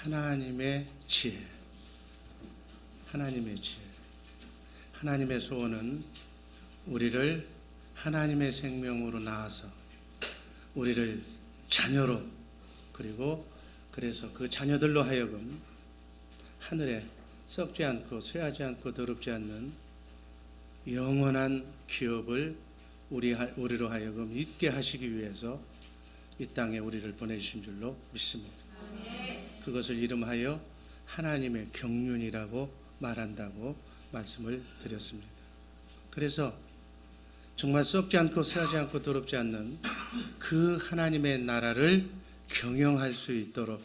하나님의 지혜. 하나님의 지혜. 하나님의 소원은 우리를 하나님의 생명으로 낳아서 우리를 자녀로, 그리고 그래서 그 자녀들로 하여금 하늘에 썩지 않고 쇠하지 않고 더럽지 않는 영원한 기업을 우리로 하여금 잊게 하시기 위해서 이 땅에 우리를 보내주신 줄로 믿습니다. 그것을 이름하여 하나님의 경륜이라고 말한다고 말씀을 드렸습니다. 그래서 정말 썩지 않고 쇠하지 않고 더럽지 않는 그 하나님의 나라를 경영할 수 있도록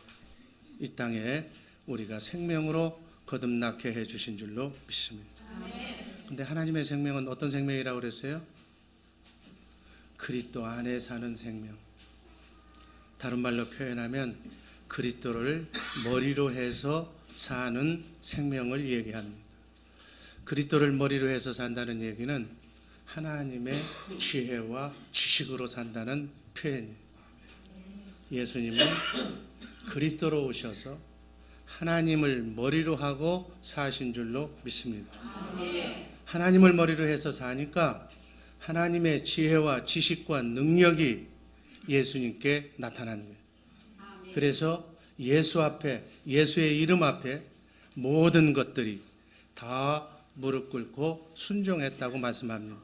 이 땅에 우리가 생명으로 거듭나게 해주신 줄로 믿습니다. 그런데 하나님의 생명은 어떤 생명이라고 그랬어요? 그리스도 안에 사는 생명. 다른 말로 표현하면 그리스도를 머리로 해서 사는 생명을 얘기합니다. 그리스도를 머리로 해서 산다는 얘기는 하나님의 지혜와 지식으로 산다는 표현이에요. 예수님은 그리스도로 오셔서 하나님을 머리로 하고 사신 줄로 믿습니다. 하나님을 머리로 해서 사니까 하나님의 지혜와 지식과 능력이 예수님께 나타나는 거예요. 그래서 예수 앞에, 예수의 이름 앞에 모든 것들이 다 무릎 꿇고 순종했다고 말씀합니다.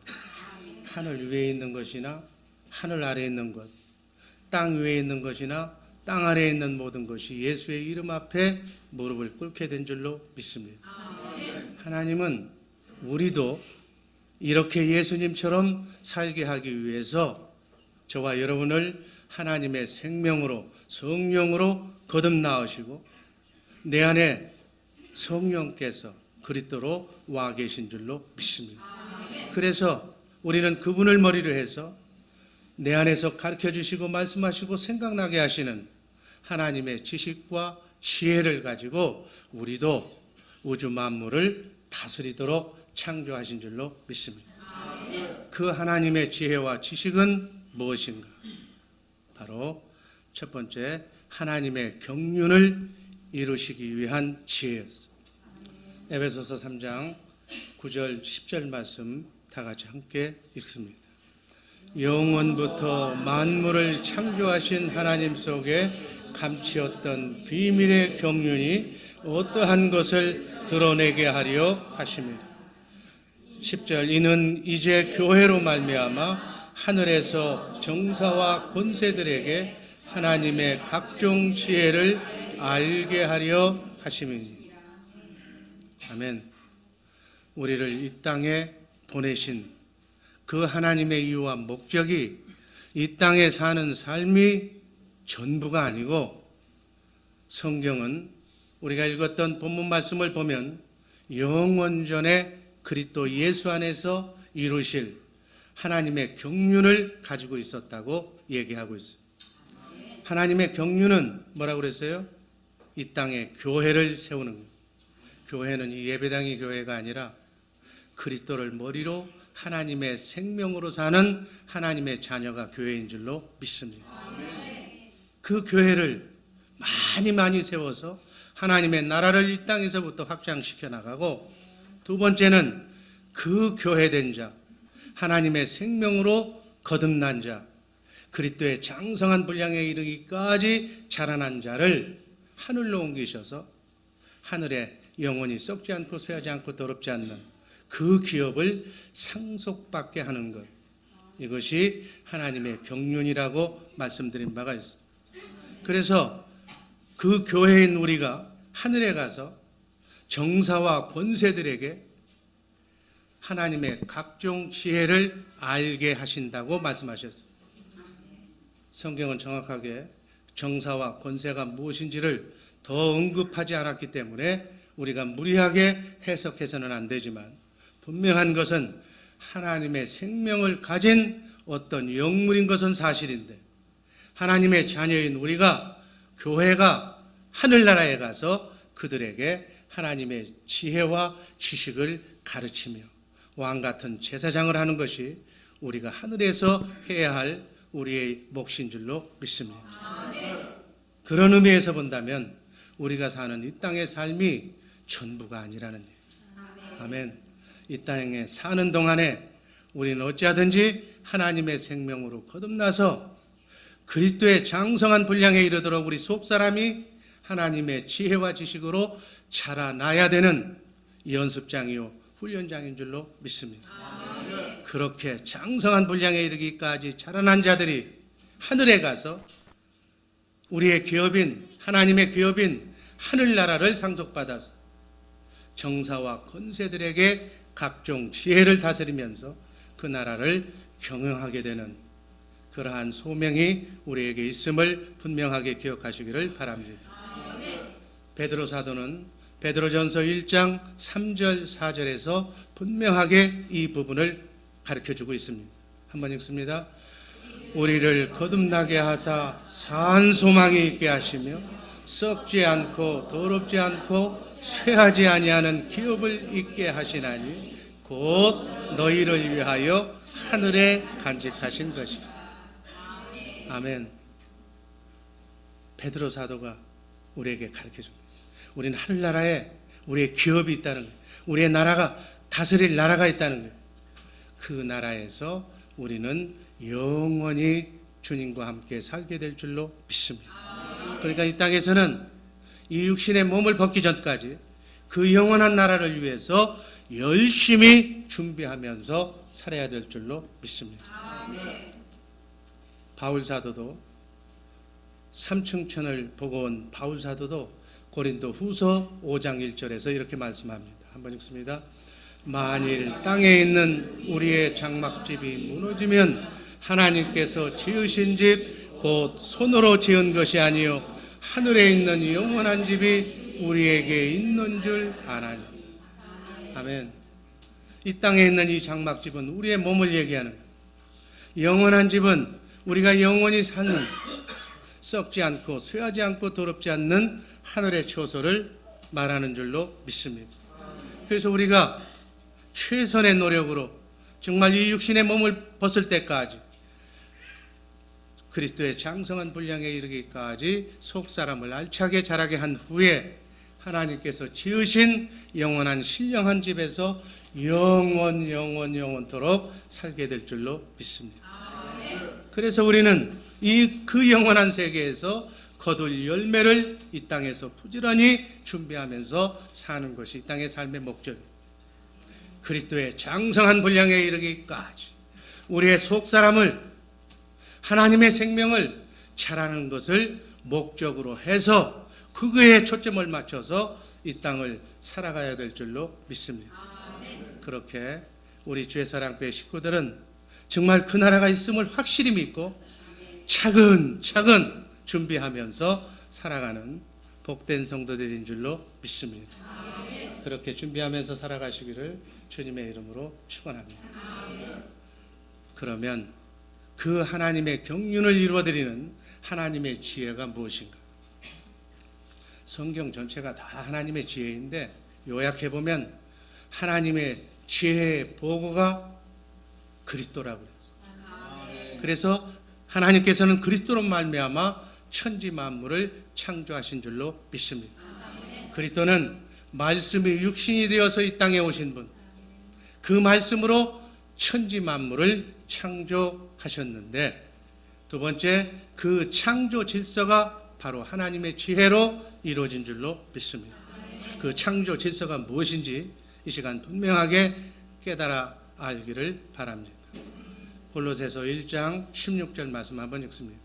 하늘 위에 있는 것이나 하늘 아래에 있는 것, 땅 위에 있는 것이나 땅 아래에 있는 모든 것이 예수의 이름 앞에 무릎을 꿇게 된 줄로 믿습니다. 하나님은 우리도 이렇게 예수님처럼 살게 하기 위해서 저와 여러분을 하나님의 생명으로, 성령으로 거듭 낳으시고 내 안에 성령께서 그리스도로 와 계신 줄로 믿습니다. 그래서 우리는 그분을 머리로 해서 내 안에서 가르쳐 주시고 말씀하시고 생각나게 하시는 하나님의 지식과 지혜를 가지고 우리도 우주 만물을 다스리도록 창조하신 줄로 믿습니다. 그 하나님의 지혜와 지식은 무엇인가? 바로 첫 번째, 하나님의 경륜을 이루시기 위한 지혜였습니다. 에베소서 3장 9절 10절 말씀 다 같이 함께 읽습니다. 영원부터 만물을 창조하신 하나님 속에 감추었던 비밀의 경륜이 어떠한 것을 드러내게 하려 하심이라. 10절, 이는 이제 교회로 말미암아 하늘에서 정사와 권세들에게 하나님의 각종 지혜를 알게 하려 하심이니. 아멘. 우리를 이 땅에 보내신 그 하나님의 이유와 목적이 이 땅에 사는 삶이 전부가 아니고, 성경은 우리가 읽었던 본문 말씀을 보면 영원전에 그리스도 예수 안에서 이루실 하나님의 경륜을 가지고 있었다고 얘기하고 있습니다. 하나님의 경륜은 뭐라고 그랬어요? 이 땅에 교회를 세우는 거예요. 교회는 이 예배당의 교회가 아니라 그리스도를 머리로 하나님의 생명으로 사는 하나님의 자녀가 교회인 줄로 믿습니다. 그 교회를 많이 세워서 하나님의 나라를 이 땅에서부터 확장시켜 나가고, 두 번째는 그 교회된 자, 하나님의 생명으로 거듭난 자, 그리스도의 장성한 분량에 이르기까지 자라난 자를 하늘로 옮기셔서 하늘에 영원히 썩지 않고 쇠하지 않고 더럽지 않는 그 기업을 상속받게 하는 것, 이것이 하나님의 경륜이라고 말씀드린 바가 있습니다. 그래서 그 교회인 우리가 하늘에 가서 정사와 권세들에게 하나님의 각종 지혜를 알게 하신다고 말씀하셨어요. 성경은 정확하게 정사와 권세가 무엇인지를 더 언급하지 않았기 때문에 우리가 무리하게 해석해서는 안 되지만, 분명한 것은 하나님의 생명을 가진 어떤 영물인 것은 사실인데, 하나님의 자녀인 우리가, 교회가 하늘나라에 가서 그들에게 하나님의 지혜와 지식을 가르치며 왕같은 제사장을 하는 것이 우리가 하늘에서 해야 할 우리의 몫인 줄로 믿습니다. 그런 의미에서 본다면 우리가 사는 이 땅의 삶이 전부가 아니라는 얘기죠. 아멘. 이 땅에 사는 동안에 우리는 어찌하든지 하나님의 생명으로 거듭나서 그리스도의 장성한 분량에 이르도록 우리 속사람이 하나님의 지혜와 지식으로 자라나야 되는 연습장이요 훈련장인 줄로 믿습니다. 그렇게 장성한 분량에 이르기까지 자라난 자들이 하늘에 가서 우리의 기업인 하나님의 기업인 하늘나라를 상속받아서 정사와 권세들에게 각종 지혜를 다스리면서 그 나라를 경영하게 되는 그러한 소명이 우리에게 있음을 분명하게 기억하시기를 바랍니다. 베드로 사도는 베드로전서 1장 3절 4절에서 분명하게 이 부분을 가르쳐주고 있습니다. 한번 읽습니다. 우리를 거듭나게 하사 산 소망이 있게 하시며 썩지 않고 더럽지 않고 쇠하지 아니하는 기업을 있게 하시나니 곧 너희를 위하여 하늘에 간직하신 것이다. 아멘. 베드로 사도가 우리에게 가르쳐줍니다. 우리는 하늘나라에 우리의 기업이 있다는 거예요. 우리의 나라가 다스릴 나라가 있다는 거예요. 그 나라에서 우리는 영원히 주님과 함께 살게 될 줄로 믿습니다. 그러니까 이 땅에서는 이 육신의 몸을 벗기 전까지 그 영원한 나라를 위해서 열심히 준비하면서 살아야 될 줄로 믿습니다. 바울 사도도 삼층천을 보고 온 바울 사도도 고린도 후서 5장 1절에서 이렇게 말씀합니다. 한번 읽습니다. 만일 땅에 있는 우리의 장막집이 무너지면 하나님께서 지으신 집 곧 손으로 지은 것이 아니요 하늘에 있는 영원한 집이 우리에게 있는 줄 아나니. 아멘. 이 땅에 있는 이 장막집은 우리의 몸을 얘기하는 거예요. 영원한 집은 우리가 영원히 사는 썩지 않고 쇠하지 않고 더럽지 않는 하늘의 처소를 말하는 줄로 믿습니다. 그래서 우리가 최선의 노력으로 정말 이 육신의 몸을 벗을 때까지 그리스도의 장성한 분량에 이르기까지 속사람을 알차게 자라게 한 후에 하나님께서 지으신 영원한 신령한 집에서 영원토록 살게 될 줄로 믿습니다. 그래서 우리는 그 영원한 세계에서 거둘 열매를 이 땅에서 부지런히 준비하면서 사는 것이 이 땅의 삶의 목적입니다. 그리스도의 장성한 분량에 이르기까지 우리의 속사람을 하나님의 생명을 자라는 것을 목적으로 해서 그거에 초점을 맞춰서 이 땅을 살아가야 될 줄로 믿습니다. 그렇게 우리 주의사랑교회 식구들은 정말 그 나라가 있음을 확실히 믿고 차근차근 준비하면서 살아가는 복된 성도들인 줄로 믿습니다. 그렇게 준비하면서 살아가시기를 주님의 이름으로 축원합니다. 그러면 그 하나님의 경륜을 이루어드리는 하나님의 지혜가 무엇인가? 성경 전체가 다 하나님의 지혜인데 요약해보면 하나님의 지혜의 보고가 그리스도라고 그래요. 그래서 하나님께서는 그리스도로 말미암아 천지 만물을 창조하신 줄로 믿습니다. 그리스도는 말씀이 육신이 되어서 이 땅에 오신 분, 그 말씀으로 천지 만물을 창조하셨는데, 두 번째, 그 창조 질서가 바로 하나님의 지혜로 이루어진 줄로 믿습니다. 그 창조 질서가 무엇인지 이 시간 분명하게 깨달아 알기를 바랍니다. 골로새서 1장 16절 말씀 한번 읽습니다.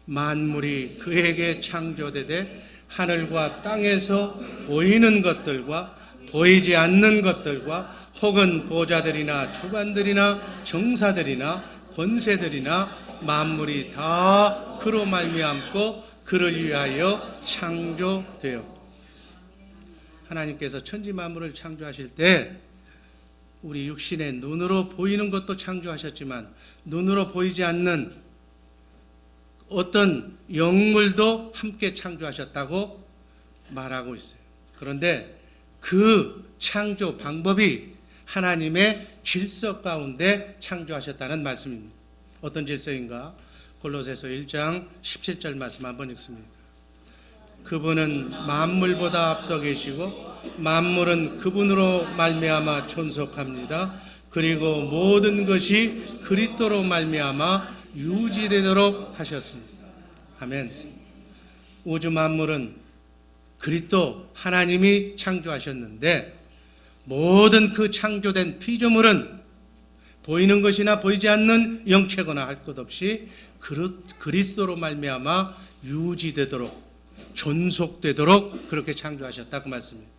만물이 그에게 창조되되 하늘과 땅에서 보이는 것들과 보이지 않는 것들과 혹은 보좌들이나 주관들이나 정사들이나 권세들이나 만물이 다 그로 말미암고 그를 위하여 창조되었고. 하나님께서 천지 만물을 창조하실 때 우리 육신의 눈으로 보이는 것도 창조하셨지만 눈으로 보이지 않는 어떤 영물도 함께 창조하셨다고 말하고 있어요. 그런데 그 창조 방법이 하나님의 질서 가운데 창조하셨다는 말씀입니다. 어떤 질서인가? 골로새서 1장 17절 말씀 한번 읽습니다. 그분은 만물보다 앞서 계시고 만물은 그분으로 말미암아 존속합니다. 그리고 모든 것이 그리스도로 말미암아 유지되도록 하셨습니다. 아멘. 우주 만물은 그리스도 하나님이 창조하셨는데 모든 그 창조된 피조물은 보이는 것이나 보이지 않는 영체거나 할 것 없이 그리스도로 말미암아 유지되도록 존속되도록 그렇게 창조하셨다 그 말씀입니다.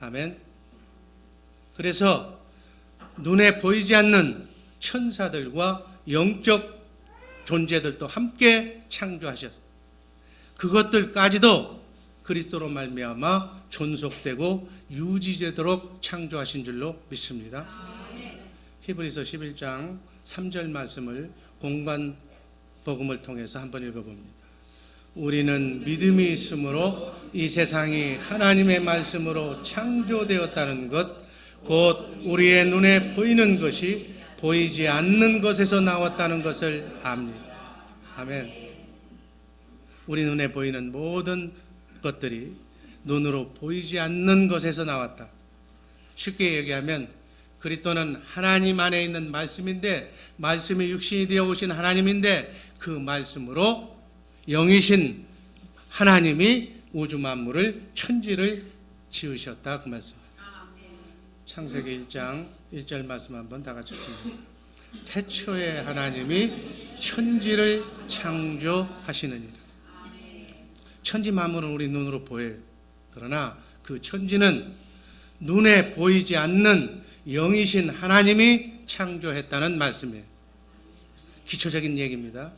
아멘. 그래서 눈에 보이지 않는 천사들과 영적 존재들도 함께 창조하셨어요. 그것들까지도 그리스도로 말미암아 존속되고 유지되도록 창조하신 줄로 믿습니다. 히브리서 11장 3절 말씀을 공간 복음을 통해서 한번 읽어봅니다. 우리는 믿음이 있으므로 이 세상이 하나님의 말씀으로 창조되었다는 것, 곧 우리의 눈에 보이는 것이 보이지 않는 것에서 나왔다는 것을 압니다. 아멘. 우리 눈에 보이는 모든 것들이 눈으로 보이지 않는 것에서 나왔다. 쉽게 얘기하면 그리스도는 하나님 안에 있는 말씀인데, 말씀이 육신이 되어 오신 하나님인데, 그 말씀으로 영이신 하나님이 우주 만물을 천지를 지으셨다 그 말씀. 창세기 1장 1절 말씀 한번 다 같이 읽습니다. 태초에 하나님이 천지를 창조하시느니라. 천지 만물은 우리 눈으로 보여요. 그러나 그 천지는 눈에 보이지 않는 영이신 하나님이 창조했다는 말씀이에요. 기초적인 얘기입니다.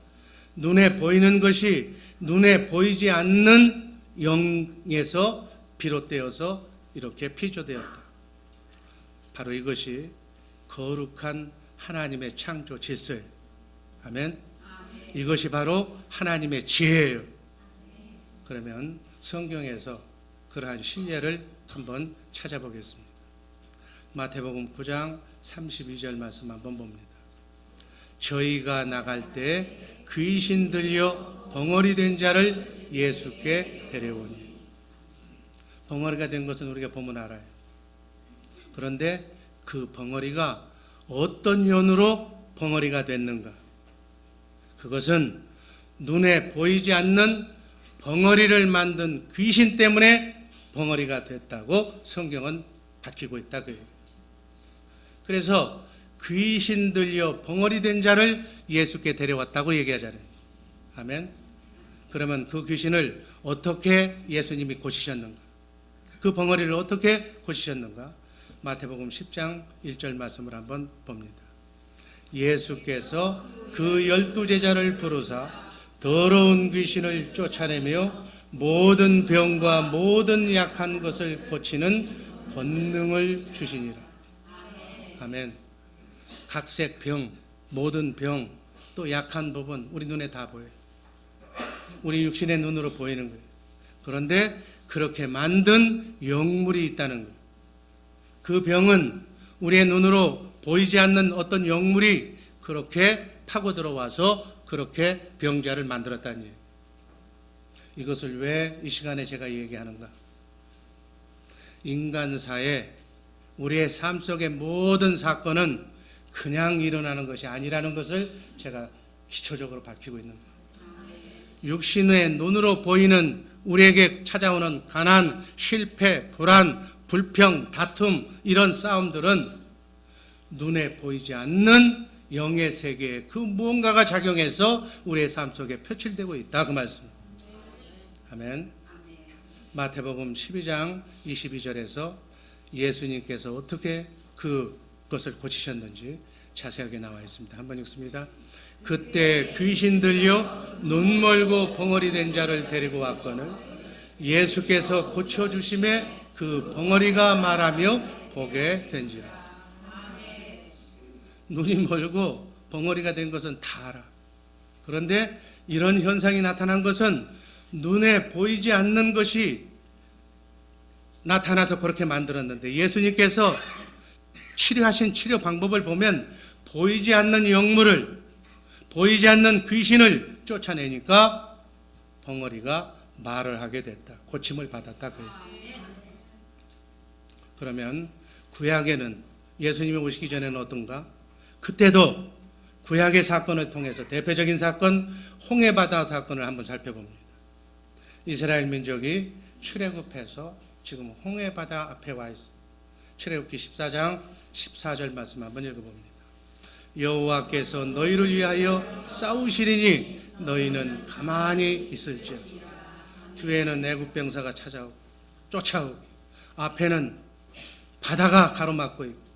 눈에 보이는 것이 눈에 보이지 않는 영에서 비롯되어서 이렇게 피조되었다. 바로 이것이 거룩한 하나님의 창조 질서예요. 아멘. 이것이 바로 하나님의 지혜예요. 그러면 성경에서 그러한 신뢰를 한번 찾아보겠습니다. 마태복음 9장 32절 말씀 한번 봅니다. 저희가 나갈 때 귀신 들려 벙어리 된 자를 예수께 데려오니. 벙어리가 된 것은 우리가 보면 알아요. 그런데 그 벙어리가 어떤 연으로 벙어리가 됐는가? 그것은 눈에 보이지 않는 벙어리를 만든 귀신 때문에 벙어리가 됐다고 성경은 밝히고 있다. 그래서 귀신 들려 벙어리 된 자를 예수께 데려왔다고 얘기하잖아요. 아멘. 그러면 그 귀신을 어떻게 예수님이 고치셨는가? 그 벙어리를 어떻게 고치셨는가? 마태복음 10장 1절 말씀을 한번 봅니다. 예수께서 그 12제자를 부르사 더러운 귀신을 쫓아내며 모든 병과 모든 약한 것을 고치는 권능을 주시니라. 아멘. 각색 병, 모든 병, 또 약한 부분 우리 눈에 다 보여요. 우리 육신의 눈으로 보이는 거예요. 그런데 그렇게 만든 영물이 있다는 거예요. 그 병은 우리의 눈으로 보이지 않는 어떤 영물이 그렇게 파고 들어와서 그렇게 병자를 만들었다는 얘기예요. 이것을 왜 이 시간에 제가 얘기하는가? 인간사에 우리의 삶 속의 모든 사건은 그냥 일어나는 것이 아니라는 것을 제가 기초적으로 밝히고 있는 거예요. 육신의 눈으로 보이는 우리에게 찾아오는 가난, 실패, 불안, 불평, 다툼 이런 싸움들은 눈에 보이지 않는 영의 세계에 그 무언가가 작용해서 우리의 삶 속에 표출되고 있다 그 말씀. 아멘. 마태복음 12장 22절에서 예수님께서 어떻게 그것을 고치셨는지 자세하게 나와 있습니다. 한번 읽습니다. 그때 귀신 들려 눈 멀고 벙어리 된 자를 데리고 왔거늘 예수께서 고쳐주심에 그 벙어리가 말하며 보게 된지라. 눈이 멀고 벙어리가 된 것은 다 알아. 그런데 이런 현상이 나타난 것은 눈에 보이지 않는 것이 나타나서 그렇게 만들었는데 예수님께서 치료하신 치료 방법을 보면 보이지 않는 영물을, 보이지 않는 귀신을 쫓아내니까 벙어리가 말을 하게 됐다. 고침을 받았다. 그러면 구약에는 예수님이 오시기 전에는 어떤가? 그때도 구약의 사건을 통해서 대표적인 사건 홍해바다 사건을 한번 살펴봅니다. 이스라엘 민족이 출애굽해서 지금 홍해바다 앞에 와 있습니다. 출애굽기 14장 14절 말씀 한번 읽어봅니다. 여호와께서 너희를 위하여 싸우시리니 너희는 가만히 있을지어다. 뒤에는 애굽 병사가 찾아오고 쫓아오고 앞에는 바다가 가로막고 있고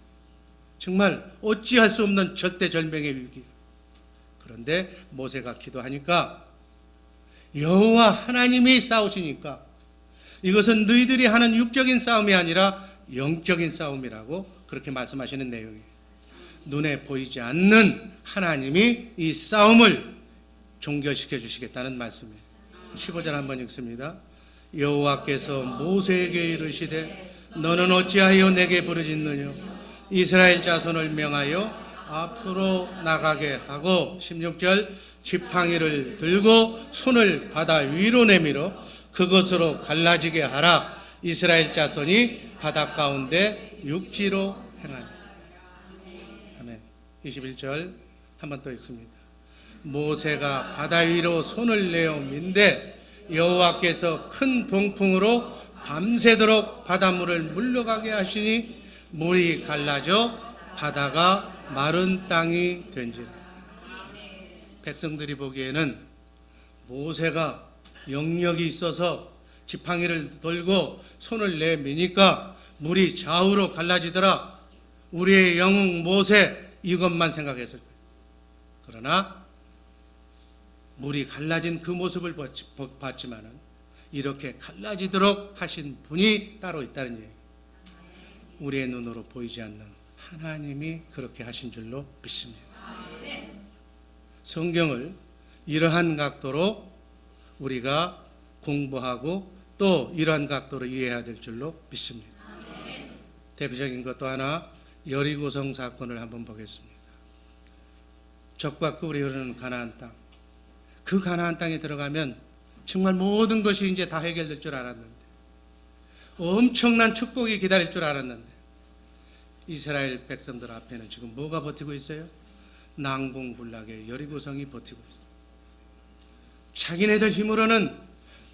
정말 어찌할 수 없는 절대절명의 위기. 그런데 모세가 기도하니까 여호와 하나님이 싸우시니까 이것은 너희들이 하는 육적인 싸움이 아니라 영적인 싸움이라고 그렇게 말씀하시는 내용이에요. 눈에 보이지 않는 하나님이 이 싸움을 종결시켜 주시겠다는 말씀이에요. 15절 한번 읽습니다. 여호와께서 모세에게 이르시되 너는 어찌하여 내게 부르짖느냐 이스라엘 자손을 명하여 앞으로 나가게 하고 16절 지팡이를 들고 손을 바다 위로 내밀어 그것으로 갈라지게 하라. 이스라엘 자손이 바다 가운데 육지로 행하니. 아멘. 21절 한번 더 읽습니다. 모세가 바다 위로 손을 내어 민데 여호와께서 큰 동풍으로 밤새도록 바닷물을 물러가게 하시니 물이 갈라져 바다가 마른 땅이 된지라. 백성들이 보기에는 모세가 영역이 있어서 지팡이를 들고 손을 내미니까 물이 좌우로 갈라지더라. 우리의 영웅 모세 이것만 생각했을 거예요. 그러나 물이 갈라진 그 모습을 봤지만은 이렇게 갈라지도록 하신 분이 따로 있다는 얘기예요. 우리의 눈으로 보이지 않는 하나님이 그렇게 하신 줄로 믿습니다. 성경을 이러한 각도로 우리가 공부하고 또 이러한 각도로 이해해야 될 줄로 믿습니다. 대표적인 것도 하나 여리고성 사건을 한번 보겠습니다. 적과 꿀이 흐르는 가나안 땅. 그 가나안 땅에 들어가면 정말 모든 것이 이제 다 해결될 줄 알았는데 엄청난 축복이 기다릴 줄 알았는데 이스라엘 백성들 앞에는 지금 뭐가 버티고 있어요? 난공불락의 여리고성이 버티고 있어요. 자기네들 힘으로는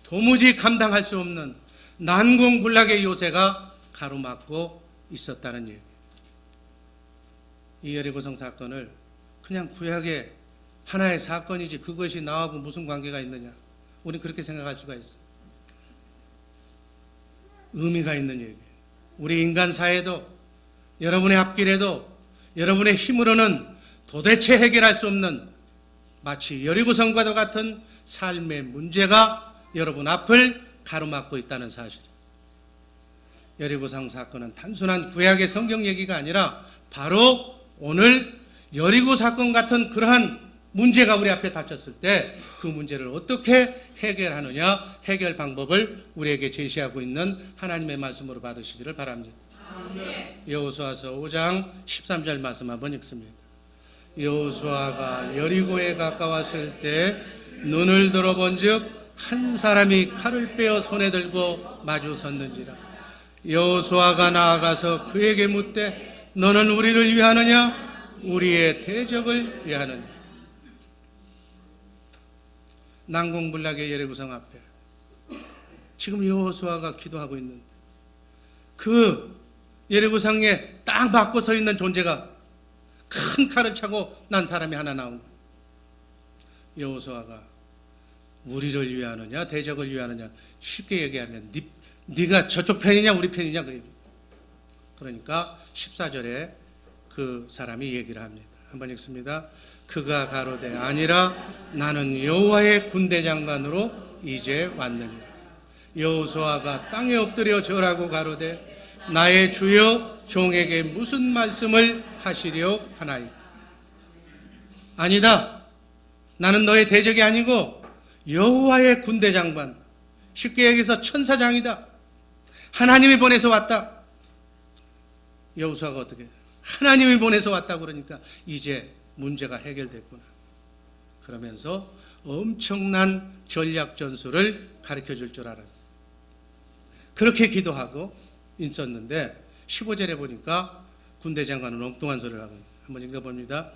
도무지 감당할 수 없는 난공불락의 요새가 가로막고 있었다는 얘기예요. 이 여리고성 사건을 그냥 구약의 하나의 사건이지 그것이 나하고 무슨 관계가 있느냐, 우리는 그렇게 생각할 수가 있어요. 의미가 있는 얘기예요. 우리 인간 사회도 여러분의 앞길에도 여러분의 힘으로는 도대체 해결할 수 없는 마치 여리고성과도 같은 삶의 문제가 여러분 앞을 가로막고 있다는 사실. 여리고성 사건은 단순한 구약의 성경 얘기가 아니라 바로 오늘 여리고 사건 같은 그러한 문제가 우리 앞에 닥쳤을 때 그 문제를 어떻게 해결하느냐, 해결 방법을 우리에게 제시하고 있는 하나님의 말씀으로 받으시기를 바랍니다. 여호수아서 5장 13절 말씀 한번 읽습니다. 여호수아가 여리고에 가까웠을 때 눈을 들어본즉 한 사람이 칼을 빼어 손에 들고 마주 섰는지라. 여호수아가 나아가서 그에게 묻되 너는 우리를 위하느냐 우리의 대적을 위하느냐. 난공불락의 여리고성 앞에 지금 여호수아가 기도하고 있는 그 여리고성에 딱 맞고 서 있는 존재가 큰 칼을 차고 난 사람이 하나 나온 거예요. 여호수아가 우리를 위하느냐 대적을 위하느냐, 쉽게 얘기하면 네가 저쪽 편이냐 우리 편이냐 그 얘기. 그러니까 14절에 그 사람이 얘기를 합니다. 한번 읽습니다. 그가 가로되 아니라 나는 여호와의 군대 장관으로 이제 왔느니라. 여호수아가 땅에 엎드려 절하고 가로되 나의 주여 종에게 무슨 말씀을 하시려 하나이까. 아니다, 나는 너의 대적이 아니고 여호와의 군대 장관, 쉽게 얘기해서 천사장이다. 하나님이 보내서 왔다. 여호수아가 어떻게 하나님이 보내서 왔다 그러니까 이제 문제가 해결됐구나. 그러면서 엄청난 전략 전술을 가르쳐 줄 줄 알아요. 그렇게 기도하고 있었는데 15절에 보니까 군대 장관은 엉뚱한 소리를 하고 한번 읽어봅니다.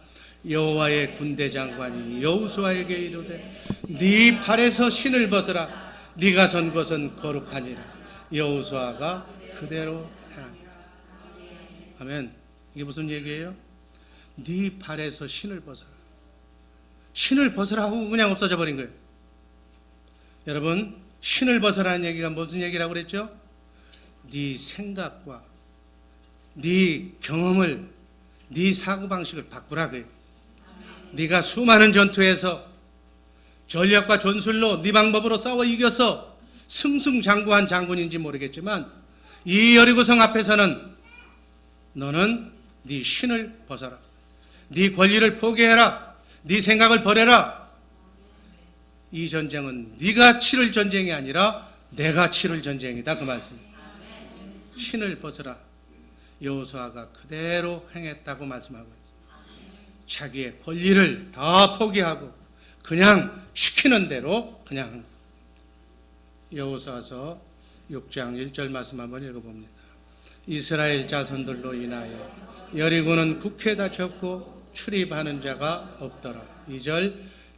여호와의 군대 장관이 여호수아에게 이르되 네 팔에서 신을 벗으라. 네가 선 것은 거룩하니라. 여호수아가 그대로 행하니라. 아멘. 이게 무슨 얘기예요? 네 팔에서 신을 벗어라. 신을 벗으라 하고 그냥 없어져 버린 거예요. 여러분, 신을 벗으라는 얘기가 무슨 얘기라고 그랬죠? 네 생각과 네 경험을, 네 사고방식을 바꾸라 그래요. 네가 수많은 전투에서 전략과 전술로 네 방법으로 싸워 이겨서 승승장구한 장군인지 모르겠지만 이 여리고성 앞에서는 너는 네 신을 벗어라. 네 권리를 포기해라. 네 생각을 버려라. 이 전쟁은 네가 치를 전쟁이 아니라 내가 치를 전쟁이다. 그 말씀입니다. 신을 벗으라. 여호수아가 그대로 행했다고 말씀하고 있습니다. 자기의 권리를 다 포기하고 그냥 시키는 대로 그냥. 여호수아서 6장 1절 말씀 한번 읽어봅니다. 이스라엘 자손들로 인하여 여리고는 국회다 쳤고 출입하는 자가 없더라. 2절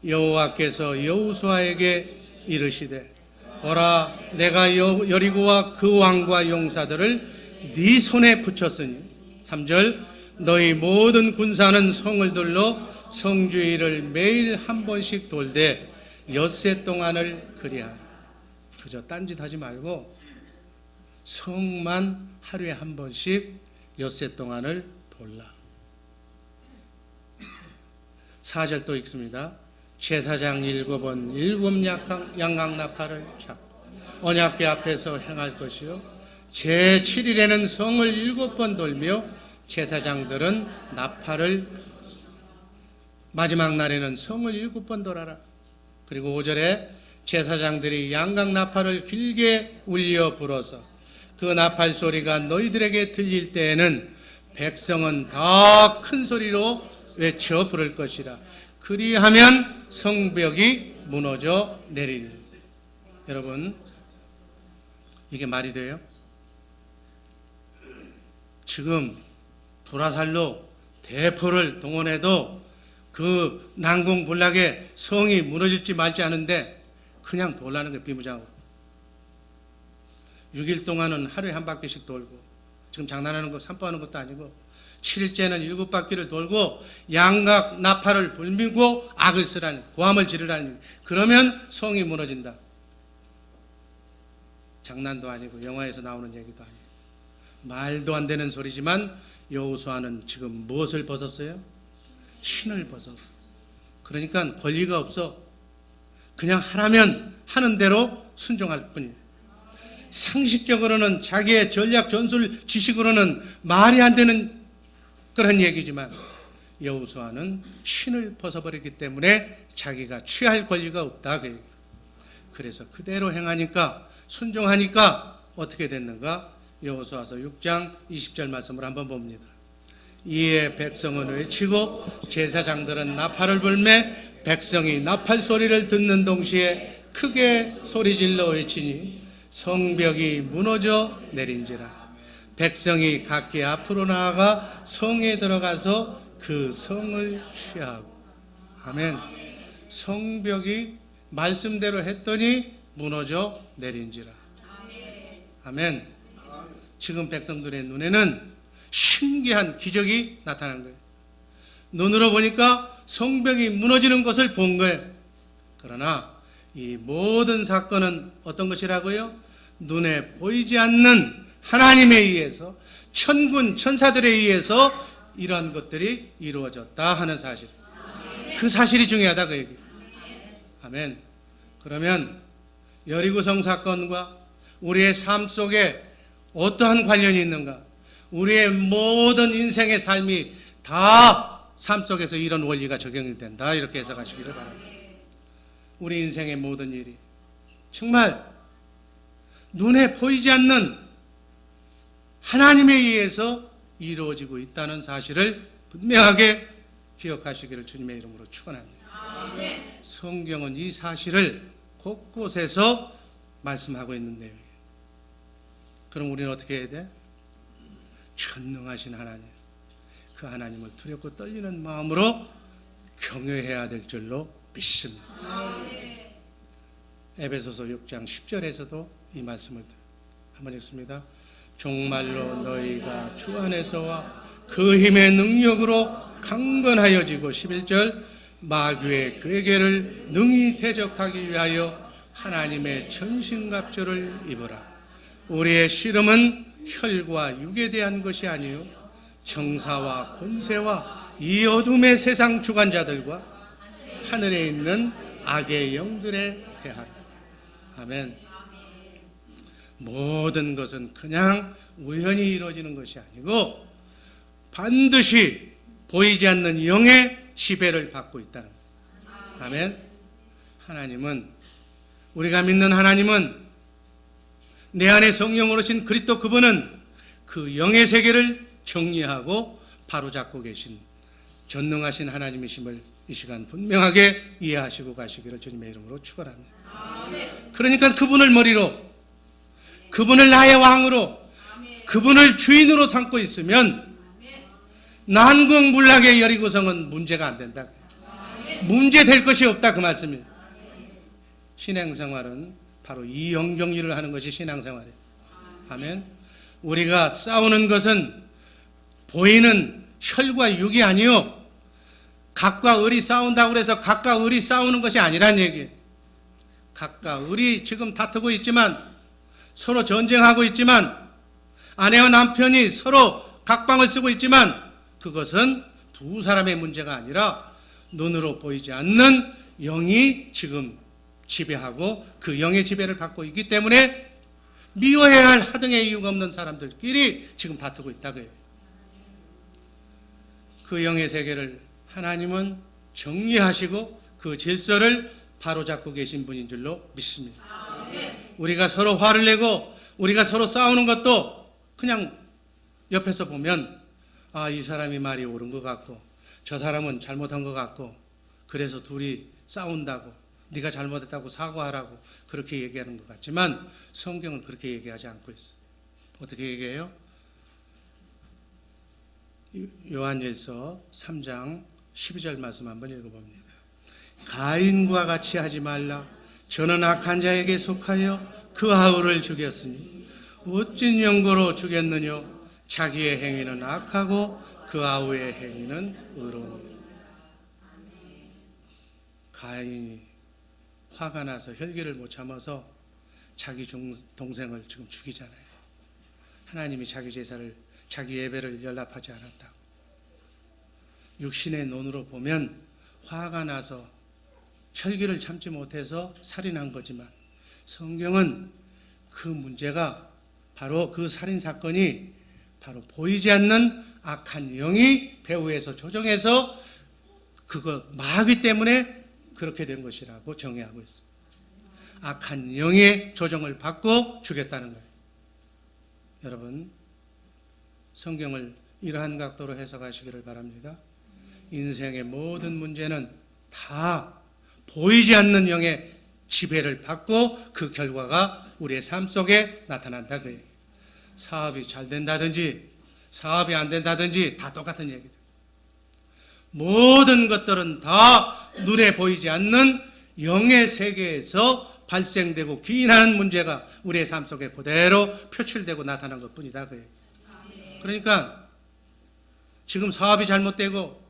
여호와께서 여호수아에게 이르시되 보라 내가 여리고와 그 왕과 용사들을 네 손에 붙였으니 3절 너희 모든 군사는 성을 둘러 성주의를 매일 한 번씩 돌되 엿새 동안을 그리하라. 그저 딴짓하지 말고 성만 하루에 한 번씩 엿새 동안을 돌라. 4절 또 읽습니다. 제사장 7은 7 양강나팔을 잡고 언약궤 앞에서 행할 것이요 제7일에는 성을 7번 돌며 제사장들은 나팔을 마지막 날에는 성을 7번 돌아라. 그리고 5절에 제사장들이 양강나팔을 길게 울려 불어서 그 나팔 소리가 너희들에게 들릴 때에는 백성은 다 큰 소리로 외쳐 부를 것이라. 그리하면 성벽이 무너져 내리리. 여러분, 이게 말이 돼요? 지금 불화살로 대포를 동원해도 그 난공불락에 성이 무너질지 말지 하는데 그냥 돌라는 게 비무장으로. 6일 동안은 하루에 한 바퀴씩 돌고, 지금 장난하는 거 산보하는 것도 아니고 7일째는 7바퀴를 돌고 양각 나팔을 불미고 악을 쓰라는, 고함을 지르라는. 그러면 성이 무너진다. 장난도 아니고 영화에서 나오는 얘기도 아니고 말도 안 되는 소리지만 여호수아는 지금 무엇을 벗었어요? 신을 벗었어. 그러니까 권리가 없어. 그냥 하라면 하는 대로 순종할 뿐이에요. 상식적으로는 자기의 전략 전술 지식으로는 말이 안 되는 그런 얘기지만 여호수아는 신을 벗어버렸기 때문에 자기가 취할 권리가 없다. 그래서 그대로 행하니까, 순종하니까 어떻게 됐는가? 여호수아서 6장 20절 말씀을 한번 봅니다. 이에 백성은 외치고 제사장들은 나팔을 불매 백성이 나팔 소리를 듣는 동시에 크게 소리질러 외치니 성벽이 무너져 내린지라. 백성이 각기 앞으로 나아가 성에 들어가서 그 성을 취하고. 아멘. 성벽이 말씀대로 했더니 무너져 내린지라. 아멘. 지금 백성들의 눈에는 신기한 기적이 나타난 거예요. 눈으로 보니까 성벽이 무너지는 것을 본 거예요. 그러나 이 모든 사건은 어떤 것이라고요? 눈에 보이지 않는 하나님에 의해서, 천군 천사들에 의해서 이러한 것들이 이루어졌다 하는 사실. 그 사실이 중요하다 그 얘기. 아멘. 그러면 여리고성 사건과 우리의 삶 속에 어떠한 관련이 있는가? 우리의 모든 인생의 삶이 다 삶 속에서 이런 원리가 적용이 된다. 이렇게 해석하시기를 바랍니다. 우리 인생의 모든 일이 정말 눈에 보이지 않는 하나님에 의해서 이루어지고 있다는 사실을 분명하게 기억하시기를 주님의 이름으로 축원합니다. 성경은 이 사실을 곳곳에서 말씀하고 있는 내용이에요. 그럼 우리는 어떻게 해야 돼? 전능하신 하나님, 그 하나님을 두렵고 떨리는 마음으로 경외해야 될 줄로 믿습니다. 에베소서 6장 10절에서도 이 말씀을 한번 읽습니다. 종말로 너희가 주 안에서와 그 힘의 능력으로 강건하여지고, 11절 마귀의 괴계를 능히 대적하기 위하여 하나님의 전신갑주를 입으라. 우리의 씨름은 혈과 육에 대한 것이 아니요 정사와 권세와 이 어둠의 세상 주관자들과 하늘에 있는 악의 영들에 대하라. 아멘. 모든 것은 그냥 우연히 이루어지는 것이 아니고 반드시 보이지 않는 영의 지배를 받고 있다는 거예요. 아멘. 하나님은, 우리가 믿는 하나님은, 내 안에 성령으로 오신 그리스도 그분은 그 영의 세계를 정리하고 바로잡고 계신 전능하신 하나님이심을 이 시간 분명하게 이해하시고 가시기를 주님의 이름으로 축원합니다. 그러니까 그분을 머리로, 그분을 나의 왕으로, 그분을 주인으로 삼고 있으면 난궁불락의 여리고성은 문제가 안 된다. 문제될 것이 없다, 그 말씀이에요. 신앙생활은 바로 이 영정리를 하는 것이 신앙생활이에요. 아멘. 우리가 싸우는 것은 보이는 혈과 육이 아니요 각과 을이 싸운다고 해서 각과 을이 싸우는 것이 아니란 얘기예요. 각과 을이 지금 다투고 있지만, 서로 전쟁하고 있지만, 아내와 남편이 서로 각방을 쓰고 있지만, 그것은 두 사람의 문제가 아니라 눈으로 보이지 않는 영이 지금 지배하고 그 영의 지배를 받고 있기 때문에 미워해야 할 하등의 이유가 없는 사람들끼리 지금 다투고 있다고요. 그 영의 세계를 하나님은 정리하시고 그 질서를 바로잡고 계신 분인 줄로 믿습니다. 우리가 서로 화를 내고 우리가 서로 싸우는 것도 그냥 옆에서 보면, 아, 이 사람이 말이 옳은 것 같고 저 사람은 잘못한 것 같고, 그래서 둘이 싸운다고, 네가 잘못했다고 사과하라고 그렇게 얘기하는 것 같지만 성경은 그렇게 얘기하지 않고 있어요. 어떻게 얘기해요? 요한일서 3장 12절 말씀 한번 읽어봅니다. 가인과 같이 하지 말라. 저는 악한 자에게 속하여 그 아우를 죽였으니 어찐 연고로 죽였느냐. 자기의 행위는 악하고 그 아우의 행위는 의로우니. 가인이 화가 나서 혈기를 못 참아서 자기 동생을 지금 죽이잖아요. 하나님이 자기 제사를, 자기 예배를 연락하지 않았다고. 육신의 눈으로 보면 화가 나서 혈기를 참지 못해서 살인한 거지만, 성경은 그 문제가 바로 그 살인 사건이 바로 보이지 않는 악한 영이 배후에서 조정해서 그거 마귀 때문에 그렇게 된 것이라고 정의하고 있어요. 악한 영의 조정을 받고 죽였다는 거예요. 여러분, 성경을 이러한 각도로 해석하시기를 바랍니다. 인생의 모든 문제는 다 보이지 않는 영의 지배를 받고 그 결과가 우리의 삶 속에 나타난다 그래요. 사업이 잘 된다든지 사업이 안 된다든지 다 똑같은 얘기다. 모든 것들은 다 눈에 보이지 않는 영의 세계에서 발생되고 기인하는 문제가 우리의 삶 속에 그대로 표출되고 나타난 것뿐이다 그래요. 그러니까 지금 사업이 잘못되고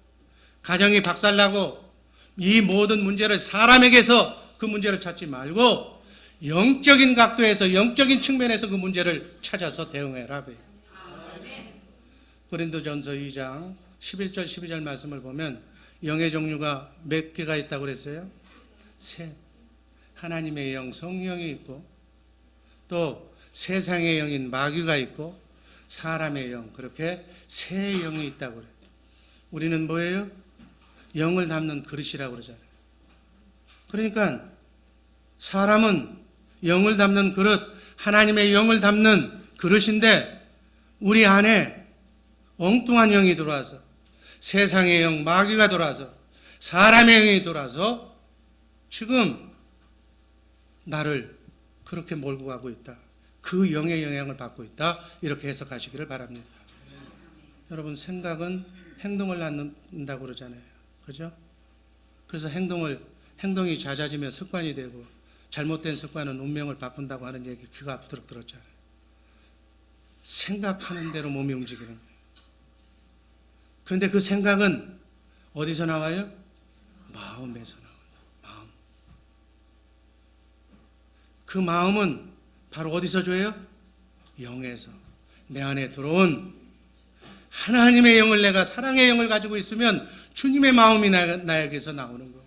가정이 박살나고 이 모든 문제를 사람에게서 그 문제를 찾지 말고 영적인 각도에서 영적인 측면에서 그 문제를 찾아서 대응해라. 고린도전서 2장 11절 12절 말씀을 보면 영의 종류가 몇 개가 있다고 그랬어요? 셋. 하나님의 영 성령이 있고, 또 세상의 영인 마귀가 있고, 사람의 영, 그렇게 세 영이 있다고 그래요. 우리는 뭐예요? 영을 담는 그릇이라고 그러잖아요. 그러니까 사람은 영을 담는 그릇, 하나님의 영을 담는 그릇인데, 우리 안에 엉뚱한 영이 들어와서, 세상의 영 마귀가 들어와서 사람의 영이 돌아서 지금 나를 그렇게 몰고 가고 있다. 그 영의 영향을 받고 있다. 이렇게 해석하시기를 바랍니다. 여러분, 생각은 행동을 낳는다고 그러잖아요. 그죠? 그래서 행동이 잦아지면 습관이 되고 잘못된 습관은 운명을 바꾼다고 하는 얘기 귀가 아프도록 들었잖아요. 생각하는 대로 몸이 움직이는 거예요. 그런데 그 생각은 어디서 나와요? 마음에서 나온다. 마음. 그 마음은 바로 어디서 줘요? 영에서. 내 안에 들어온 하나님의 영을, 내가 사랑의 영을 가지고 있으면 주님의 마음이 나에게서 나오는 거예요.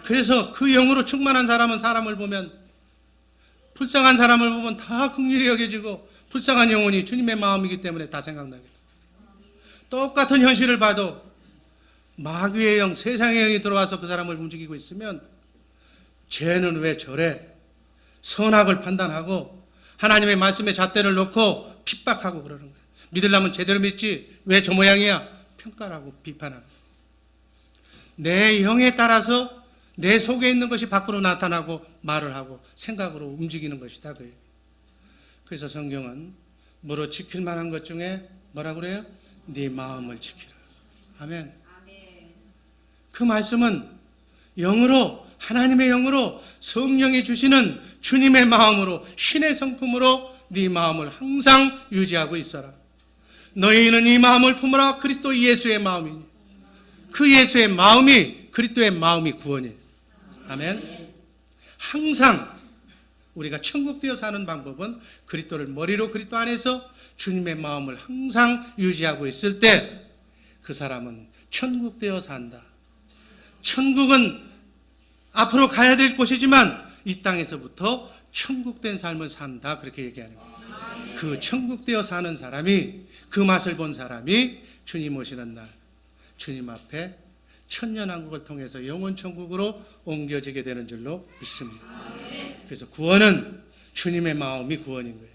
그래서 그 영으로 충만한 사람은 사람을 보면, 불쌍한 사람을 보면 다 긍휼히 여겨지고, 불쌍한 영혼이 주님의 마음이기 때문에 다 생각나게 돼요. 똑같은 현실을 봐도 마귀의 영, 세상의 영이 들어와서 그 사람을 움직이고 있으면 쟤는 왜 저래? 선악을 판단하고 하나님의 말씀에 잣대를 놓고 핍박하고 그러는 거예요. 믿으려면 제대로 믿지, 왜 저 모양이야? 평가를 하고 비판하고. 내 영에 따라서 내 속에 있는 것이 밖으로 나타나고 말을 하고 생각으로 움직이는 것이다. 그래서 성경은 뭐로 지킬 만한 것 중에 뭐라고 그래요? 네 마음을 지키라. 아멘. 그 말씀은 영으로, 하나님의 영으로, 성령이 주시는 주님의 마음으로, 신의 성품으로 네 마음을 항상 유지하고 있어라. 너희는 이 마음을 품으라. 그리스도 예수의 마음이니. 그 예수의 마음이, 그리스도의 마음이 구원이에요. 아멘. 항상 우리가 천국되어 사는 방법은 그리스도를 머리로, 그리스도 안에서 주님의 마음을 항상 유지하고 있을 때 그 사람은 천국되어 산다. 천국은 앞으로 가야 될 곳이지만 이 땅에서부터 천국된 삶을 산다. 그렇게 얘기하는 거예요. 그 천국되어 사는 사람이, 그 맛을 본 사람이 주님 오시는 날 주님 앞에 천년왕국을 통해서 영원천국으로 옮겨지게 되는 줄로 믿습니다. 그래서 구원은 주님의 마음이 구원인 거예요.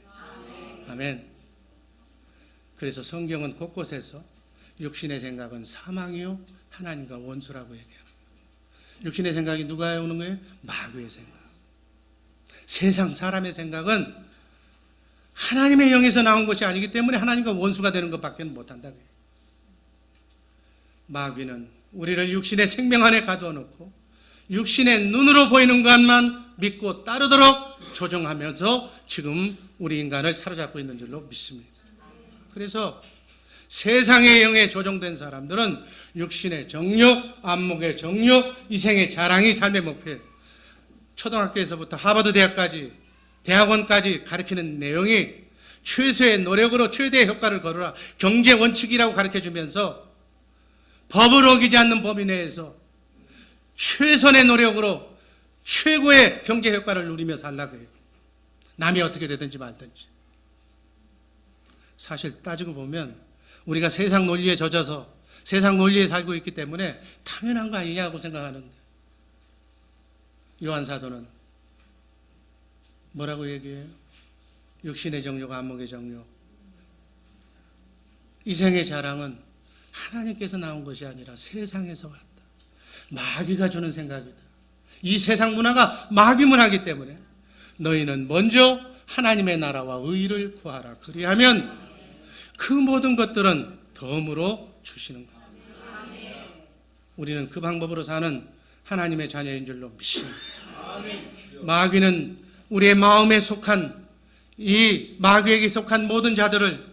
아멘. 그래서 성경은 곳곳에서 육신의 생각은 사망이요 하나님과 원수라고 얘기합니다. 육신의 생각이 누가 오는 거예요? 마귀의 생각. 세상 사람의 생각은 하나님의 영에서 나온 것이 아니기 때문에 하나님과 원수가 되는 것밖에 못한다. 마귀는 우리를 육신의 생명 안에 가둬놓고 육신의 눈으로 보이는 것만 믿고 따르도록 조종하면서 지금 우리 인간을 사로잡고 있는 줄로 믿습니다. 그래서 세상의 영에 조종된 사람들은 육신의 정욕, 안목의 정욕, 이생의 자랑이 삶의 목표예요. 초등학교에서부터 하버드 대학까지, 대학원까지 가르치는 내용이 최소의 노력으로 최대의 효과를 거두라, 경제 원칙이라고 가르쳐주면서 법을 어기지 않는 범위 내에서 최선의 노력으로 최고의 경제 효과를 누리며 살라고 해요. 남이 어떻게 되든지 말든지. 사실 따지고 보면 우리가 세상 논리에 젖어서 세상 논리에 살고 있기 때문에 당연한 거 아니냐고 생각하는데, 요한 사도는 뭐라고 얘기해요? 육신의 정욕, 안목의 정욕, 이생의 자랑은 하나님께서 나온 것이 아니라 세상에서 왔다. 마귀가 주는 생각이다. 이 세상 문화가 마귀 문화이기 때문에 너희는 먼저 하나님의 나라와 의를 구하라. 그리하면 그 모든 것들은 덤으로 주시는 겁니다. 우리는 그 방법으로 사는 하나님의 자녀인 줄로 믿습니다. 마귀는 우리의 마음에 속한, 이 마귀에게 속한 모든 자들을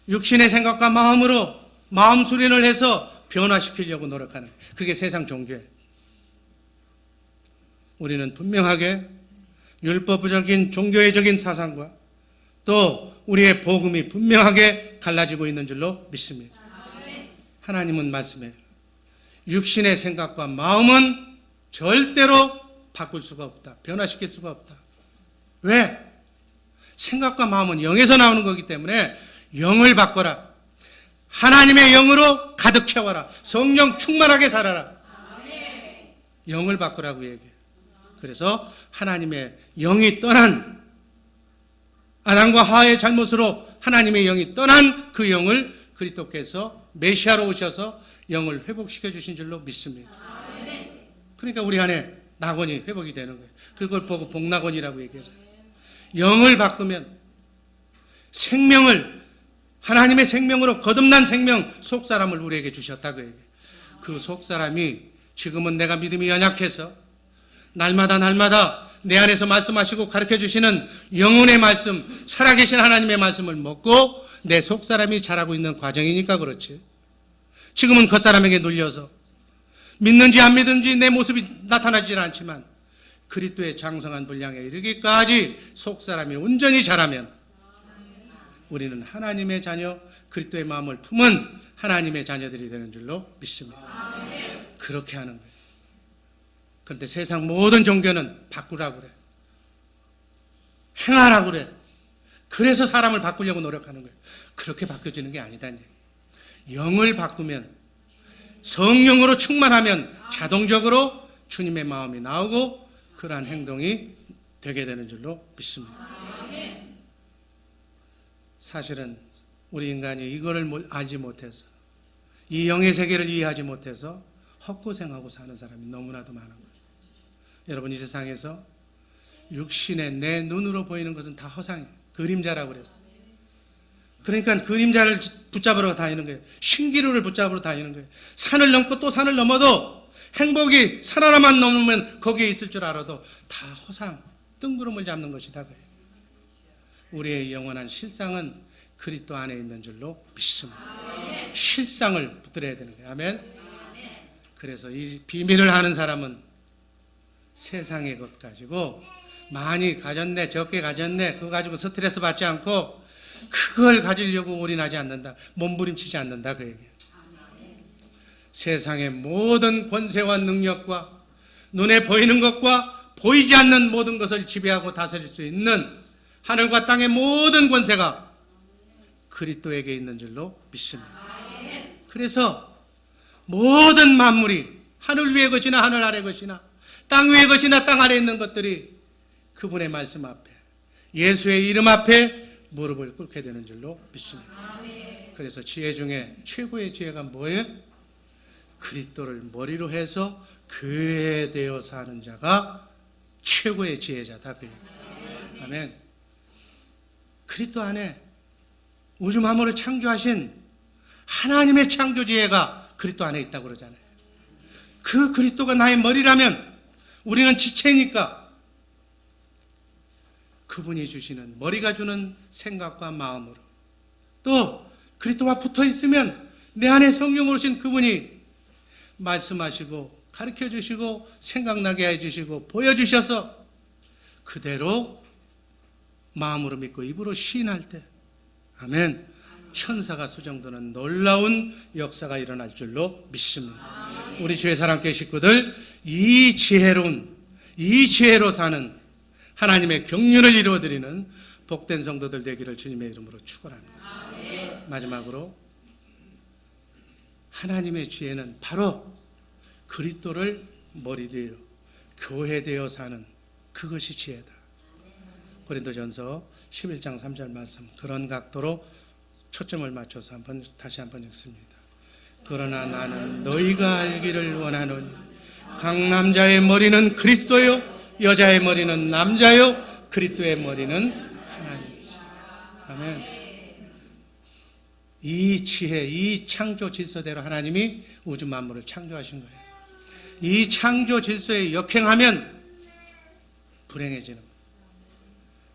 육신의 생각과 마음으로 마음 수련을 해서 변화시키려고 노력하는, 그게 세상 종교예요. 우리는 분명하게 율법적인 종교회적인 사상과 또 우리의 복음이 분명하게 갈라지고 있는 줄로 믿습니다. 하나님은 말씀해요. 육신의 생각과 마음은 절대로 바꿀 수가 없다. 변화시킬 수가 없다. 왜? 생각과 마음은 영에서 나오는 거기 때문에 영을 바꿔라. 하나님의 영으로 가득 채워라. 성령 충만하게 살아라. 영을 바꾸라고 얘기해요. 그래서 하나님의 영이 떠난, 아담과 하와의 잘못으로 하나님의 영이 떠난 그 영을 그리스도께서 메시아로 오셔서 영을 회복시켜 주신 줄로 믿습니다. 그러니까 우리 안에 낙원이 회복이 되는 거예요. 그걸 보고 복낙원이라고 얘기하잖아요. 영을 바꾸면 생명을, 하나님의 생명으로 거듭난 생명, 속사람을 우리에게 주셨다고 얘기해요. 그 속사람이 지금은 내가 믿음이 연약해서 날마다 내 안에서 말씀하시고 가르쳐 주시는 영혼의 말씀, 살아계신 하나님의 말씀을 먹고 내 속사람이 자라고 있는 과정이니까 그렇지. 지금은 겉사람에게 눌려서 믿는지 안 믿는지 내 모습이 나타나질 않지만 그리스도의 장성한 분량에 이르기까지 속사람이 온전히 자라면 우리는 하나님의 자녀, 그리스도의 마음을 품은 하나님의 자녀들이 되는 줄로 믿습니다. 그렇게 하는 거예요. 그런데 세상 모든 종교는 바꾸라고 그래. 행하라고 그래. 그래서 사람을 바꾸려고 노력하는 거예요. 그렇게 바뀌어지는 게 아니다는 얘기예요. 영을 바꾸면, 성령으로 충만하면 자동적으로 주님의 마음이 나오고 그러한 행동이 되게 되는 줄로 믿습니다. 사실은 우리 인간이 이거를 알지 못해서, 이 영의 세계를 이해하지 못해서 헛고생하고 사는 사람이 너무나도 많은 거예요. 여러분, 이 세상에서 육신의 내 눈으로 보이는 것은 다 허상이에요. 그림자라고 그랬어요. 그러니까 그림자를 붙잡으러 다니는 거예요. 신기루를 붙잡으러 다니는 거예요. 산을 넘고 또 산을 넘어도 행복이 산 하나만 넘으면 거기에 있을 줄 알아도 다 허상, 뜬구름을 잡는 것이다. 우리의 영원한 실상은 그리스도 안에 있는 줄로 믿습니다. 실상을 붙들어야 되는 거예요. 아멘. 그래서 이 비밀을 아는 사람은 세상의 것 가지고 많이 가졌네, 적게 가졌네, 그거 가지고 스트레스 받지 않고 그걸 가지려고 올인하지 않는다. 몸부림치지 않는다. 그 얘기예요. 세상의 모든 권세와 능력과 눈에 보이는 것과 보이지 않는 모든 것을 지배하고 다스릴 수 있는 하늘과 땅의 모든 권세가 그리스도에게 있는 줄로 믿습니다. 그래서 모든 만물이 하늘 위의 것이나 하늘 아래 것이나 땅 위의 것이나 땅 아래에 있는 것들이 그분의 말씀 앞에, 예수의 이름 앞에 무릎을 꿇게 되는 줄로 믿습니다. 그래서 지혜 중에 최고의 지혜가 뭐예요? 그리스도를 머리로 해서 교회되어 사는 자가 최고의 지혜자다. 그 얘기예요. 아멘. 그리스도 안에 우주 만물을 창조하신 하나님의 창조 지혜가 그리스도 안에 있다고 그러잖아요. 그 그리스도가 나의 머리라면 우리는 지체니까 그분이 주시는, 머리가 주는 생각과 마음으로, 또 그리스도와 붙어 있으면 내 안에 성령으로 오신 그분이 말씀하시고 가르쳐 주시고 생각나게 해주시고 보여주셔서 그대로 마음으로 믿고 입으로 시인할 때, 아멘, 천사가 수정되는 놀라운 역사가 일어날 줄로 믿습니다. 우리 주의 사랑교회 식구들, 이 지혜로 사는 하나님의 경륜을 이루어드리는 복된 성도들 되기를 주님의 이름으로 축원합니다. 마지막으로 하나님의 지혜는 바로 그리스도를 머리되어 교회되어 사는 그것이 지혜다. 고린도전서 11장 3절 말씀, 그런 각도로 초점을 맞춰서 다시 한번 읽습니다. 그러나 나는 너희가 알기를 원하노니 각 남자의 머리는 그리스도요 여자의 머리는 남자요 그리스도의 머리는 하나님이시다. 아멘. 이 지혜, 이 창조 질서대로 하나님이 우주 만물을 창조하신 거예요. 이 창조 질서에 역행하면 불행해지는 거예요.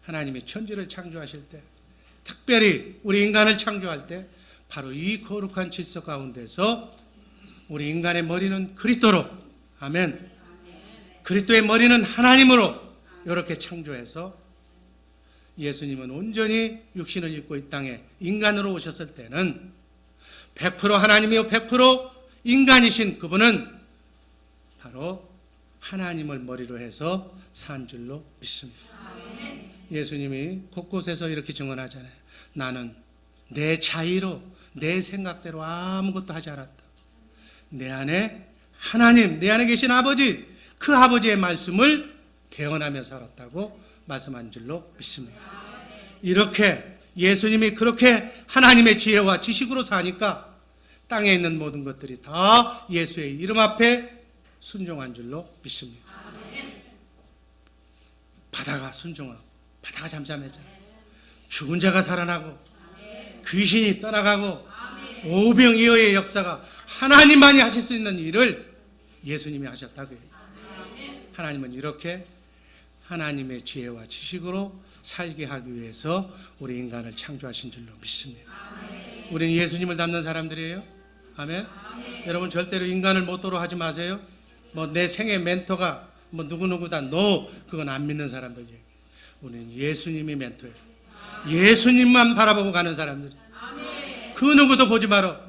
하나님이 천지를 창조하실 때, 특별히 우리 인간을 창조할 때 바로 이 거룩한 질서 가운데서 우리 인간의 머리는 그리스도로, 아멘, 그리스도의 머리는 하나님으로 이렇게 창조해서 예수님은 온전히 육신을 입고 이 땅에 인간으로 오셨을 때는 100% 하나님이요 100% 인간이신 그분은 바로 하나님을 머리로 해서 산 줄로 믿습니다. 예수님이 곳곳에서 이렇게 증언하잖아요. 나는 내 자의로 내 생각대로 아무것도 하지 않았다. 내 안에 하나님, 내 안에 계신 아버지, 그 아버지의 말씀을 대언하며 살았다고 말씀한 줄로 믿습니다. 이렇게 예수님이 그렇게 하나님의 지혜와 지식으로 사니까 땅에 있는 모든 것들이 다 예수의 이름 앞에 순종한 줄로 믿습니다. 바다가 순종하고 바다가 잠잠해져. 죽은 자가 살아나고 귀신이 떠나가고 오병이어의 역사가 하나님만이 하실 수 있는 일을 예수님이 하셨다고요. 하나님은 이렇게 하나님의 지혜와 지식으로 살게 하기 위해서 우리 인간을 창조하신 줄로 믿습니다. 우리는 예수님을 닮는 사람들이에요. 아멘. 여러분 절대로 인간을 모토로 하지 마세요. 뭐 내 생애 멘토가 뭐 누구누구다. 너 그건 안 믿는 사람들 얘기. 우리는 예수님이 멘토예요. 예수님만 바라보고 가는 사람들이. 그 누구도 보지 마라.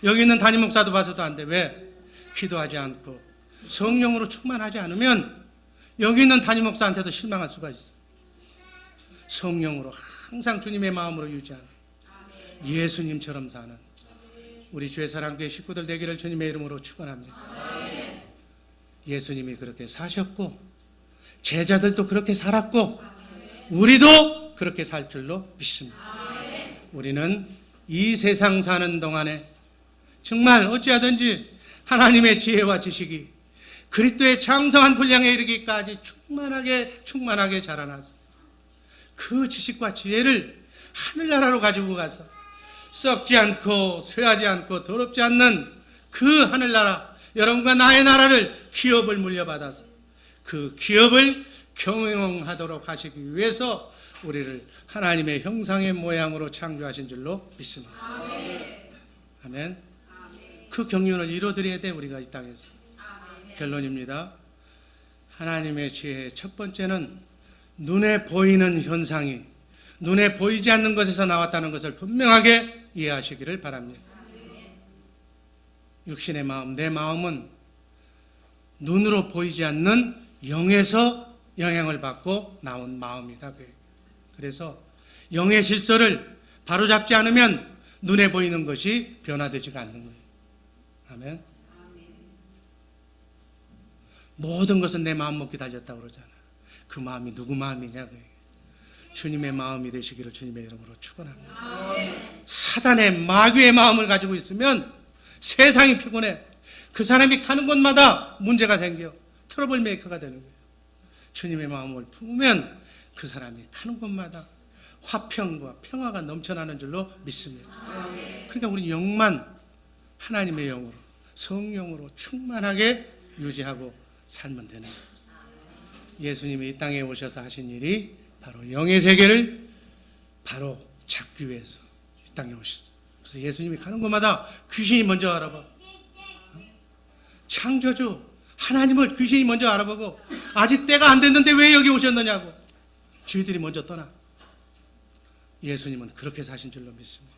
여기 있는 담임 목사도 봐서도 안 돼. 왜? 기도하지 않고 성령으로 충만하지 않으면 여기 있는 담임 목사한테도 실망할 수가 있어. 성령으로 항상 주님의 마음으로 유지하는 예수님처럼 사는 우리 주의 사랑교회 식구들 되기를 주님의 이름으로 축원합니다. 예수님이 그렇게 사셨고 제자들도 그렇게 살았고 우리도 그렇게 살 줄로 믿습니다. 우리는 이 세상 사는 동안에 정말 어찌하든지 하나님의 지혜와 지식이 그리스도의 장성한 분량에 이르기까지 충만하게 자라나서 그 지식과 지혜를 하늘나라로 가지고 가서 썩지 않고 쇠하지 않고 더럽지 않는 그 하늘나라, 여러분과 나의 나라를 기업을 물려받아서 그 기업을 경영하도록 하시기 위해서 우리를 하나님의 형상의 모양으로 창조하신 줄로 믿습니다. 아멘. 그 경륜을 이뤄드려야 돼, 우리가 이 땅에서. 결론입니다. 하나님의 지혜의 첫 번째는 눈에 보이는 현상이 눈에 보이지 않는 것에서 나왔다는 것을 분명하게 이해하시기를 바랍니다. 육신의 마음, 내 마음은 눈으로 보이지 않는 영에서 영향을 받고 나온 마음이다. 그래서 영의 질서를 바로잡지 않으면 눈에 보이는 것이 변화되지가 않는 거예요. 아멘. 모든 것은 내 마음 먹기 달렸다고 그러잖아. 그 마음이 누구 마음이냐? 주님의 마음이 되시기를 주님의 이름으로 축원합니다. 사단의 마귀의 마음을 가지고 있으면 세상이 피곤해. 그 사람이 가는 곳마다 문제가 생겨 트러블 메이커가 되는 거예요. 주님의 마음을 품으면 그 사람이 가는 곳마다 화평과 평화가 넘쳐나는 줄로 믿습니다. 그러니까 우리 영만 하나님의 영으로 성령으로 충만하게 유지하고 살면 되는 거예요. 예수님이 이 땅에 오셔서 하신 일이 바로 영의 세계를 바로 잡기 위해서 이 땅에 오셨어요. 그래서 예수님이 가는 곳마다 귀신이 먼저 알아봐. 창조주 하나님을 귀신이 먼저 알아보고 아직 때가 안 됐는데 왜 여기 오셨느냐고 주의들이 먼저 떠나. 예수님은 그렇게 사신 줄로 믿습니다.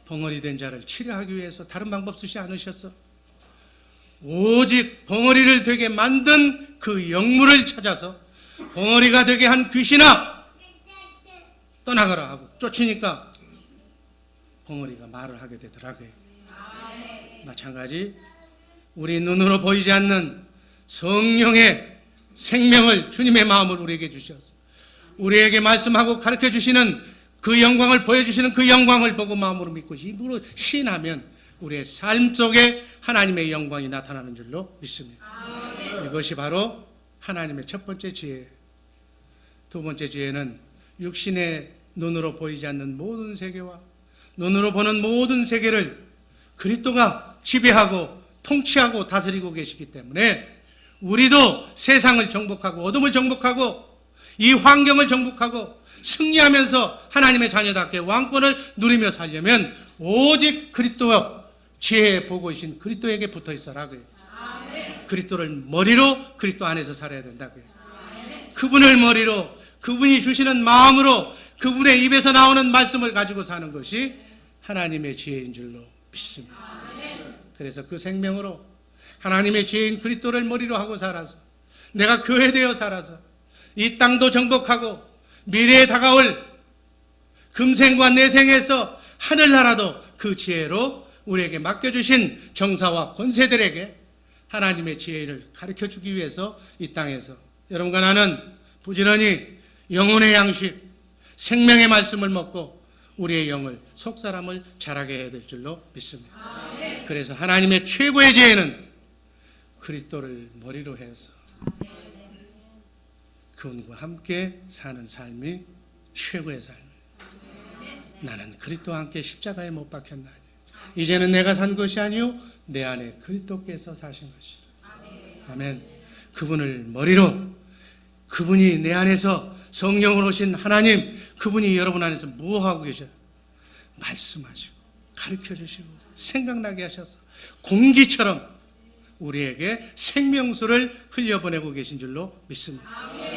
벙어리 된 자를 치료하기 위해서 다른 방법 쓰지 않으셨어. 오직 벙어리를 되게 만든 그 영물을 찾아서 벙어리가 되게 한 귀신아 떠나가라 하고 쫓으니까 벙어리가 말을 하게 되더라고요. 마찬가지 우리 눈으로 보이지 않는 성령의 생명을 주님의 마음을 우리에게 주셔서 우리에게 말씀하고 가르쳐 주시는 그 영광을 보여주시는 그 영광을 보고 마음으로 믿고 입으로 시인하면 우리의 삶 속에 하나님의 영광이 나타나는 줄로 믿습니다. 이것이 바로 하나님의 첫 번째 지혜예요. 두 번째 지혜는 육신의 눈으로 보이지 않는 모든 세계와 눈으로 보는 모든 세계를 그리스도가 지배하고 통치하고 다스리고 계시기 때문에 우리도 세상을 정복하고 어둠을 정복하고 이 환경을 정복하고 승리하면서 하나님의 자녀답게 왕권을 누리며 살려면 오직 그리스도와 지혜에 보고 계신 그리스도에게 붙어 있어라고요. 그리스도를 머리로 그리스도 안에서 살아야 된다고요. 그분을 머리로 그분이 주시는 마음으로 그분의 입에서 나오는 말씀을 가지고 사는 것이 하나님의 지혜인 줄로 믿습니다. 그래서 그 생명으로 하나님의 지혜인 그리스도를 머리로 하고 살아서 내가 교회되어 살아서 이 땅도 정복하고 미래에 다가올 금생과 내생에서 하늘나라도 그 지혜로 우리에게 맡겨주신 정사와 권세들에게 하나님의 지혜를 가르쳐주기 위해서 이 땅에서 여러분과 나는 부지런히 영혼의 양식, 생명의 말씀을 먹고 우리의 영을 속사람을 자라게 해야 될 줄로 믿습니다. 그래서 하나님의 최고의 지혜는 그리스도를 머리로 해서 그분과 함께 사는 삶이 최고의 삶이에요. 나는 그리스도와 함께 십자가에 못 박혔나니 이제는 내가 산 것이 아니요 내 안에 그리스도께서 사신 것이라. 아멘. 그분을 머리로, 그분이 내 안에서 성령으로 오신 하나님, 그분이 여러분 안에서 뭐 하고 계셔요? 말씀하시고 가르쳐 주시고 생각나게 하셔서 공기처럼 우리에게 생명수를 흘려보내고 계신 줄로 믿습니다.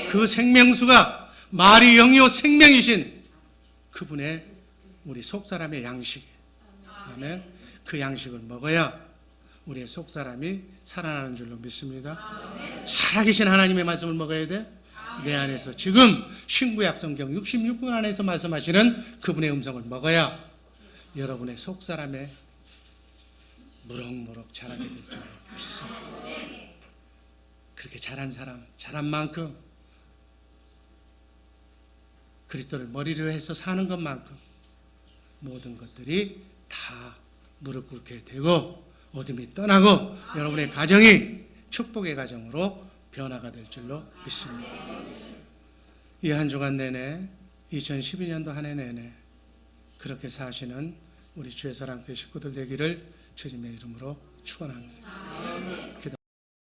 그 생명수가 말이 영이요 생명이신 그분의 우리 속사람의 양식. 아멘. 그 양식을 먹어야 우리의 속사람이 살아나는 줄로 믿습니다. 살아계신 하나님의 말씀을 먹어야 돼. 내 안에서 지금 신구약 성경 66권 안에서 말씀하시는 그분의 음성을 먹어야 여러분의 속사람에 무럭무럭 자라게 될 줄 믿습니다. 그렇게 자란 사람, 자란 만큼 그리스도를 머리로 해서 사는 것만큼 모든 것들이 다 무릎 꿇게 되고 어둠이 떠나고 여러분의 가정이 축복의 가정으로 변화가 될 줄로 믿습니다. 이 한 주간 내내 2012년도 한 해 내내 그렇게 사시는 우리 주의 사랑교회 식구들 되기를 주님의 이름으로 축원합니다. 기도